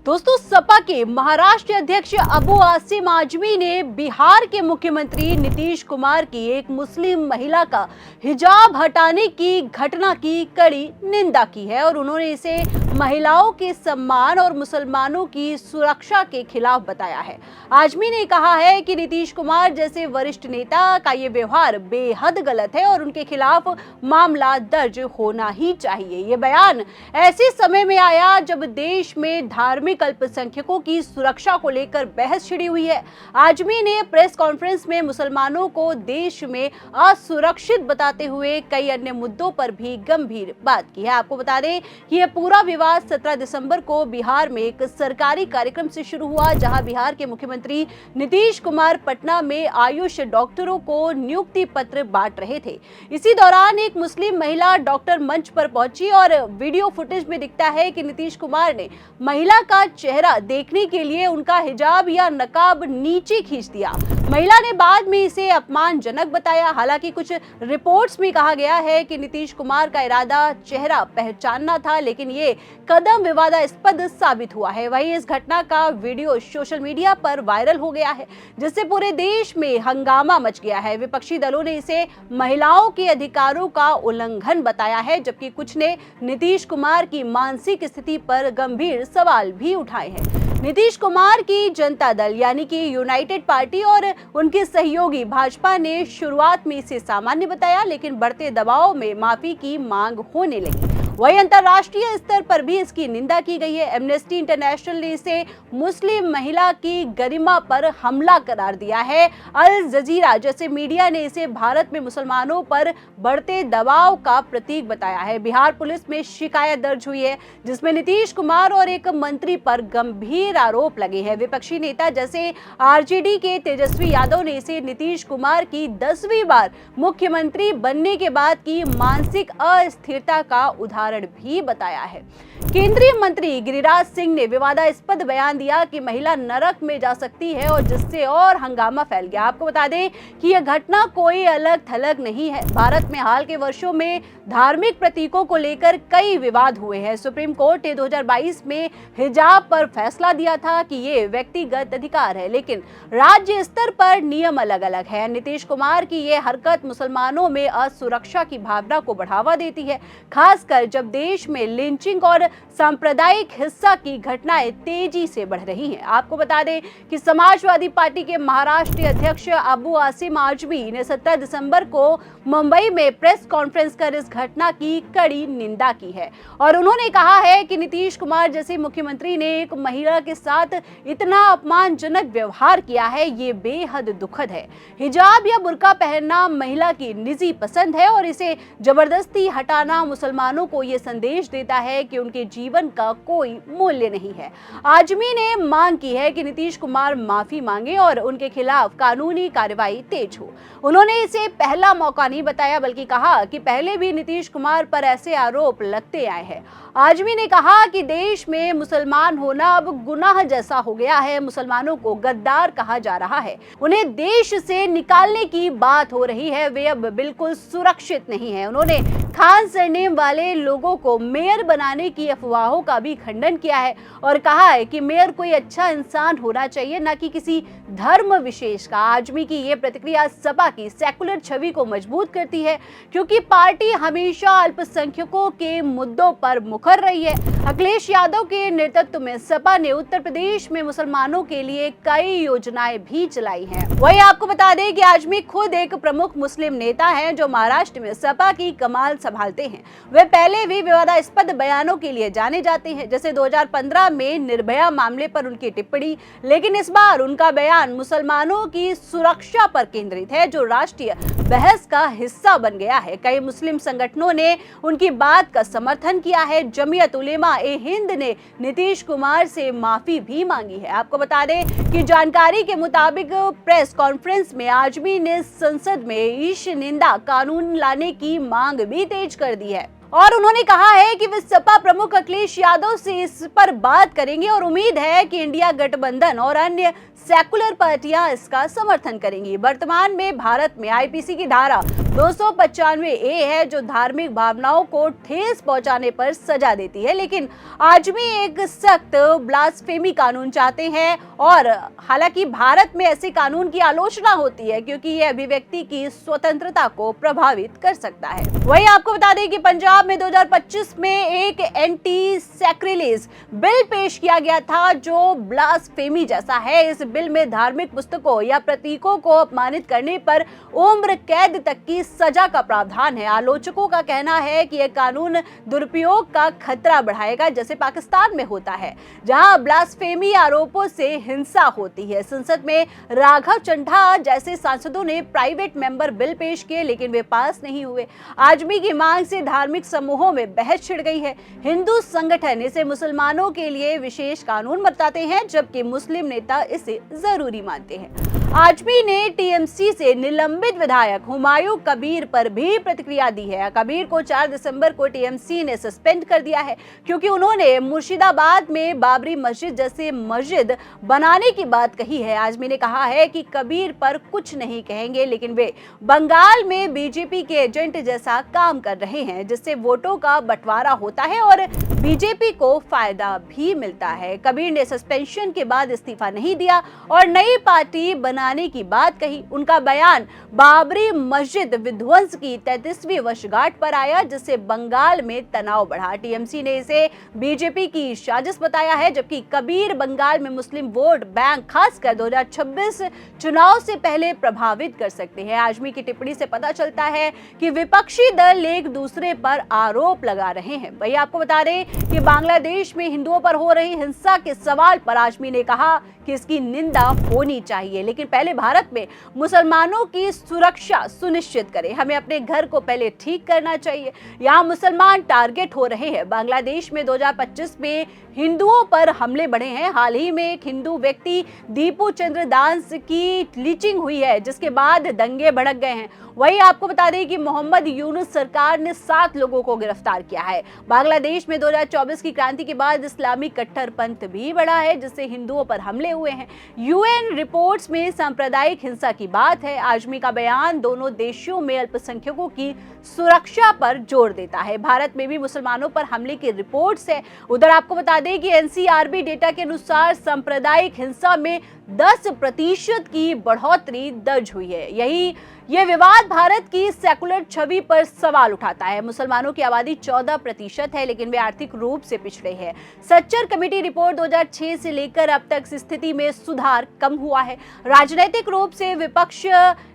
दोस्तों, सपा के महाराष्ट्र अध्यक्ष अबू आसिम आजमी ने बिहार के मुख्यमंत्री नीतीश कुमार की एक मुस्लिम महिला का हिजाब हटाने की घटना की कड़ी निंदा की है और उन्होंने इसे महिलाओं के सम्मान और मुसलमानों की सुरक्षा के खिलाफ बताया है। आजमी ने कहा है कि नीतीश कुमार जैसे वरिष्ठ नेता का ये व्यवहार बेहद गलत है और उनके खिलाफ मामला दर्ज होना ही चाहिए। ये बयान ऐसे समय में आया जब देश में धार्मिक अल्पसंख्यकों की सुरक्षा को लेकर बहस छिड़ी हुई है। आजमी ने प्रेस कॉन्फ्रेंस में मुसलमानों को देश में असुरक्षित बताते हुए कई अन्य मुद्दों पर भी गंभीर बात की है। आपको बता दें कि यह पूरा विवाद 17 दिसंबर को बिहार में एक सरकारी कार्यक्रम से शुरू हुआ, जहां बिहार के मुख्यमंत्री नीतीश कुमार पटना में आयुष डॉक्टरों को नियुक्ति पत्र बांट रहे थे। इसी दौरान एक मुस्लिम महिला डॉक्टर मंच पर पहुंची और वीडियो फुटेज में दिखता है कि नीतीश कुमार ने महिला का चेहरा देखने के लिए उनका हिजाब या नकाब नीचे खींच दिया। महिला ने बाद में इसे अपमानजनक बताया। हालांकि कुछ रिपोर्ट्स में कहा गया है कि नीतीश कुमार का इरादा चेहरा पहचानना था, लेकिन ये कदम विवादास्पद साबित हुआ है। वहीं इस घटना का वीडियो सोशल मीडिया पर वायरल हो गया है, जिससे पूरे देश में हंगामा मच गया है। विपक्षी दलों ने इसे महिलाओं के अधिकारों का उल्लंघन बताया है, जबकि कुछ ने नीतीश कुमार की मानसिक स्थिति पर गंभीर सवाल भी उठाए हैं। नीतीश कुमार की जनता दल यानी कि यूनाइटेड पार्टी और उनके सहयोगी भाजपा ने शुरुआत में इसे सामान्य बताया, लेकिन बढ़ते दबाव में माफी की मांग होने लगी। वहीं अंतर्राष्ट्रीय स्तर पर भी इसकी निंदा की गई है। एमनेस्टी इंटरनेशनल ने इसे मुस्लिम महिला की गरिमा पर हमला करार दिया है। अल जजीरा जैसे मीडिया ने इसे भारत में मुसलमानों पर बढ़ते दबाव का प्रतीक बताया है। बिहार पुलिस में शिकायत दर्ज हुई है, जिसमें नीतीश कुमार और एक मंत्री पर गंभीर आरोप लगे हैं। विपक्षी नेता जैसे आरजेडी के तेजस्वी यादव ने इसे नीतीश कुमार की 10वीं बार मुख्यमंत्री बनने के बाद की मानसिक अस्थिरता का उदाहरण भी बताया है। केंद्रीय मंत्री गिरिराज सिंह ने विवादास्पद बयान दिया कि महिला नरक में जा सकती है और जिससे और हंगामा फैल गया। आपको बता दें कि यह घटना कोई अलग थलग नहीं है। भारत में हाल के वर्षों में धार्मिक प्रतीकों को लेकर कई विवाद हुए हैं। सुप्रीम कोर्ट ने 2022 में हिजाब पर फैसला दिया था कि ये व्यक्तिगत अधिकार है, लेकिन राज्य स्तर पर नियम अलग अलग है। नीतीश कुमार की यह हरकत मुसलमानों में असुरक्षा की भावना को बढ़ावा देती है, खासकर जब देश में लिंचिंग और सांप्रदायिक हिंसा की घटनाएं तेजी से बढ़ रही हैं। आपको बता दें कि समाजवादी पार्टी के महाराष्ट्र अध्यक्ष अबू आसिम आजमी ने 17 दिसंबर को मुंबई में प्रेस कॉन्फ्रेंस कर इस घटना की कड़ी निंदा की है और उन्होंने कहा है कि नीतीश कुमार जैसे मुख्यमंत्री ने एक महिला के साथ इतना अपमानजनक व्यवहार किया है, ये बेहद दुखद है। हिजाब या बुर्का पहनना महिला की निजी पसंद है और इसे जबरदस्ती हटाना मुसलमानों को ये संदेश देता है कि उनके जीवन का कोई मूल्य नहीं है। आजमी ने मांग की है कि नीतीश कुमार माफी मांगे और उनके खिलाफ कानूनी कार्रवाई तेज हो। उन्होंने इसे पहला मौका नहीं बताया, बल्कि कहा कि पहले भी नीतीश कुमार पर ऐसे आरोप लगते आए हैं। आजमी ने कहा कि देश में मुसलमान होना अब गुनाह जैसा हो गया है। मुसलमानों को गद्दार कहा जा रहा है, उन्हें देश से निकालने की बात हो रही है, वे अब बिल्कुल सुरक्षित नहीं है। उन्होंने खान सरनेम वाले लोगों को मेयर बनाने की अफवाहों का भी खंडन किया है और कहा है कि मेयर कोई अच्छा इंसान होना चाहिए, न कि किसी धर्म विशेष का। आजमी की ये प्रतिक्रिया सपा की सेकुलर छवि को मजबूत करती है, क्योंकि पार्टी हमेशा अल्पसंख्यकों के मुद्दों पर मुखर रही है। अखिलेश यादव के नेतृत्व में सपा ने उत्तर प्रदेश में मुसलमानों के लिए कई योजनाएं भी चलाई हैं। वही आपको बता दें कि आजमी खुद एक प्रमुख मुस्लिम नेता हैं जो महाराष्ट्र में सपा की कमान संभालते हैं। वे पहले भी विवादास्पद बयानों के लिए जाने जाते हैं, जैसे 2015 में निर्भया मामले पर उनकी टिप्पणी, लेकिन इस बार उनका बयान मुसलमानों की सुरक्षा पर केंद्रित है, जो राष्ट्रीय बहस का हिस्सा बन गया है। कई मुस्लिम संगठनों ने उनकी बात का समर्थन किया है। जमीयत उलेमा ए हिंद ने नीतीश कुमार से माफी भी मांगी है। आपको बता दें कि जानकारी के मुताबिक प्रेस कॉन्फ्रेंस में आजमी ने संसद में ईश निंदा कानून लाने की मांग भी तेज कर दी है और उन्होंने कहा है कि वे सपा प्रमुख अखिलेश यादव से इस पर बात करेंगे और उम्मीद है कि इंडिया गठबंधन और अन्य सेकुलर पार्टियां इसका समर्थन करेंगी। वर्तमान में भारत में आईपीसी की धारा 295A है जो धार्मिक भावनाओं को ठेस पहुंचाने पर सजा देती है, लेकिन आजमी एक सख्त ब्लास्फेमी कानून चाहते हैं। और हालांकि भारत में ऐसे कानून की आलोचना होती है क्योंकि यह अभिव्यक्ति की स्वतंत्रता को प्रभावित कर सकता है। वहीं आपको बता दें कि पंजाब में 2025 में एक एंटी सैक्रिलेज बिल पेश किया गया था जो ब्लास्फेमी जैसा है। इस बिल में धार्मिक पुस्तकों या प्रतीकों को अपमानित करने पर उम्र कैद तक की सजा का प्रावधान है। आलोचकों का कहना है कि यह कानून दुरुपयोग का खतरा बढ़ाएगा, जैसे पाकिस्तान में होता है जहां ब्लास्फेमी आरोपों से हिंसा होती है। संसद में राघव चड्ढा जैसे सांसदों ने प्राइवेट मेंबर बिल पेश किए लेकिन वे पास नहीं हुए। आजमी की मांग से धार्मिक समूहों में बहस छिड़ गई है। हिंदू संगठन इसे मुसलमानों के लिए विशेष कानून बताते हैं जबकि मुस्लिम नेता इसे जरूरी मानते हैं। आजमी ने टीएमसी से निलंबित विधायक हुमायूं कबीर पर भी प्रतिक्रिया दी है। कबीर को 4 दिसंबर को टीएमसी ने सस्पेंड कर दिया है क्योंकि उन्होंने मुर्शिदाबाद में बाबरी मस्जिद जैसे मस्जिद बनाने की बात कही है। आजमी ने कहा है कि कबीर पर कुछ नहीं कहेंगे लेकिन वे बंगाल में बीजेपी के एजेंट जैसा काम कर रहे हैं जिससे वोटों का बंटवारा होता है और बीजेपी को फायदा भी मिलता है। कबीर ने सस्पेंशन के बाद इस्तीफा नहीं दिया और नई पार्टी बनाने की बात कही। उनका बयान बाबरी मस्जिद विध्वंस की 33वीं वर्षगांठ पर आया जिससे बंगाल में तनाव बढ़ा। टीएमसी ने इसे बीजेपी की साजिश बताया है जबकि कबीर बंगाल में मुस्लिम वोट बैंक खासकर 2026 चुनाव से पहले प्रभावित कर सकते हैं। आजमी की टिप्पणी से पता चलता है कि विपक्षी दल एक दूसरे पर आरोप लगा रहे हैं। वही आपको बता दें कि बांग्लादेश में हिंदुओं पर हो रही हिंसा के सवाल पर आजमी ने कहा कि इसकी निंदा होनी चाहिए लेकिन पहले भारत में मुसलमानों की सुरक्षा सुनिश्चित करें। हमें अपने घर को पहले ठीक करना चाहिए। यहाँ मुसलमान टारगेट हो रहे हैं। बांग्लादेश में 2025 में हिंदुओं पर हमले बढ़े हैं। हाल ही में एक हिंदू व्यक्ति दीपू चंद्र दास की लीचिंग हुई है जिसके बाद दंगे भड़क गए हैं। वही आपको बता दें कि मोहम्मद यूनुस सरकार ने 7 लोगों को गिरफ्तार किया है। बांग्लादेश में 2024 की क्रांति के बाद इस्लामी कट्टरपंथ भी बढ़ा है जिससे हिंदुओं पर हमले हुए हैं। यूएन रिपोर्ट्स में सांप्रदायिक हिंसा की बात है। आजमी का बयान दोनों देशों में अल्पसंख्यकों की सुरक्षा पर जोर देता है। भारत में भी मुसलमानों पर हमले की रिपोर्ट्स है। उधर आपको बता दें कि एनसीआरबी डेटा के अनुसार सांप्रदायिक हिंसा में 10% की बढ़ोतरी दर्ज हुई है। यह विवाद भारत की सेकुलर छवि पर सवाल उठाता है। मुसलमानों की आबादी 14% है लेकिन वे आर्थिक रूप से पिछड़े हैं। सच्चर कमेटी रिपोर्ट 2006 से लेकर अब तक स्थिति में सुधार कम हुआ है। राजनीतिक रूप से विपक्ष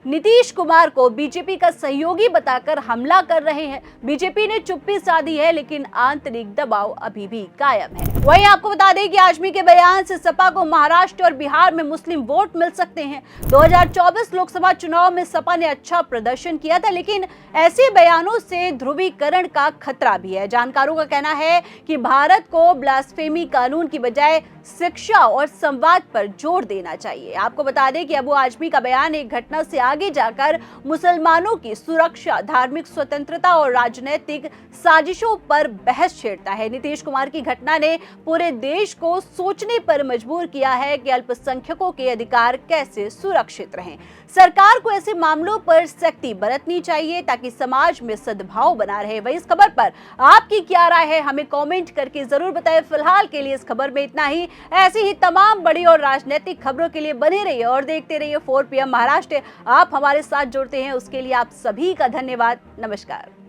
नीतीश कुमार को बीजेपी का सहयोगी बताकर हमला कर रहे हैं। बीजेपी ने चुप्पी साधी है लेकिन आंतरिक दबाव अभी भी कायम है। वहीं आपको बता दें कि आजमी के बयान से सपा को महाराष्ट्र और बिहार में मुस्लिम वोट मिल सकते हैं। 2024 लोकसभा चुनाव में सपा ने अच्छा प्रदर्शन किया था लेकिन ऐसे बयानों से ध्रुवीकरण का खतरा भी है। जानकारों का कहना है कि भारत को ब्लास्फेमी कानून की बजाय शिक्षा और संवाद पर जोर देना चाहिए। आपको बता दें कि अबू आजमी का बयान एक घटना से आगे जाकर मुसलमानों की सुरक्षा, धार्मिक स्वतंत्रता और राजनीतिक साजिशों पर बहस छेड़ता है। नीतीश कुमार की घटना ने पूरे देश को सोचने पर मजबूर किया है कि अल्पसंख्यकों के अधिकार कैसे सुरक्षित रहें। सरकार को ऐसे मामलों पर सख्ती बरतनी चाहिए ताकि समाज में सद्भाव बना रहे। वही इस खबर पर आपकी क्या राय है हमें कमेंट करके जरूर बताएं। फिलहाल के लिए इस खबर में इतना ही। ऐसी ही तमाम बड़ी और राजनीतिक खबरों के लिए बने रहिए और देखते रहिए 4 PM महाराष्ट्र। आप हमारे साथ जुड़ते हैं उसके लिए आप सभी का धन्यवाद। नमस्कार।